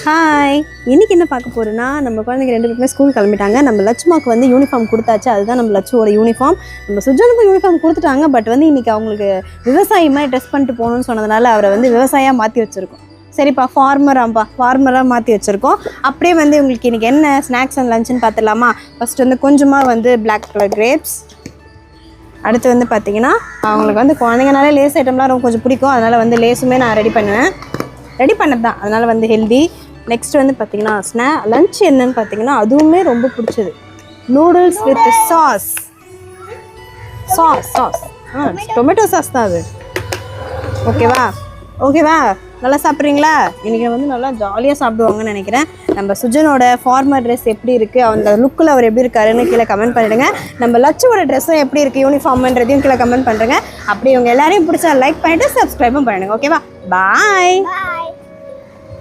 Hi, இன்னைக்கு என்ன பார்க்க போறோம்னா, நம்ம குழந்தைங்க 2 பேருமே ஸ்கூல் கிளம்பிட்டாங்க. நம்ம லட்சுமாக்கு வந்து யூனிஃபார்ம் கொடுத்தாச்சு. அதுதான் நம்ம லட்சுவோட யூனிஃபார்ம். நம்ம சுஜனுக்கும் யூனிஃபார்ம் கொடுத்துட்டாங்க. பட் வந்து இன்னைக்கு அவங்களுக்கு விவசாயி மாதிரி ட்ரெஸ் பண்ணிட்டு போகணும்னு சொன்னதுனால அவரை வந்து விவசாயியாக மாற்றி வச்சுருக்கோம். சரிப்பா, ஃபார்மராக மாற்றி வச்சுருக்கோம். அப்படியே வந்து உங்களுக்கு இன்றைக்கி என்ன ஸ்நாக்ஸ் அண்ட் லஞ்சுன்னு பார்த்துடலாமா? ஃபஸ்ட்டு வந்து கொஞ்சமாக வந்து பிளாக் கலர் கிரேப்ஸ். அடுத்து வந்து பார்த்திங்கன்னா அவங்களுக்கு வந்து குழந்தைங்கனாலே லேஸ் ஐட்டம்லாம் ரொம்ப கொஞ்சம் பிடிக்கும். அதனால் வந்து லேஸுமே நான் ரெடி பண்ணது தான். அதனால் வந்து ஹெல்தி. நெக்ஸ்ட் வந்து பார்த்திங்கன்னா லஞ்ச் என்னன்னு பார்த்தீங்கன்னா அதுவுமே ரொம்ப பிடிச்சது, noodles with sauce tomato sauce தான் அது. ஓகேவா நல்லா சாப்பிட்றீங்களா? இன்றைக்கி வந்து நல்லா ஜாலியாக சாப்பிடுவாங்கன்னு நினைக்கிறேன். நம்ம சுஜனோட ஃபார்மல் ட்ரெஸ் எப்படி இருக்குது, அந்த லுக்கில் அவர் எப்படி இருக்காருன்னு கீழே கமெண்ட் பண்ணிவிடுங்க. நம்ம லட்சுவோட ட்ரெஸ்ஸும் எப்படி இருக்குது யூனிஃபார்ம்ன்றதையும் கீழே கமெண்ட் பண்ணுறேங்க. அப்படி இவங்க எல்லாரையும் பிடிச்சா லைக் பண்ணிவிட்டு சப்ஸ்கிரைபும் பண்ணுங்கள். ஓகேவா? பாய்.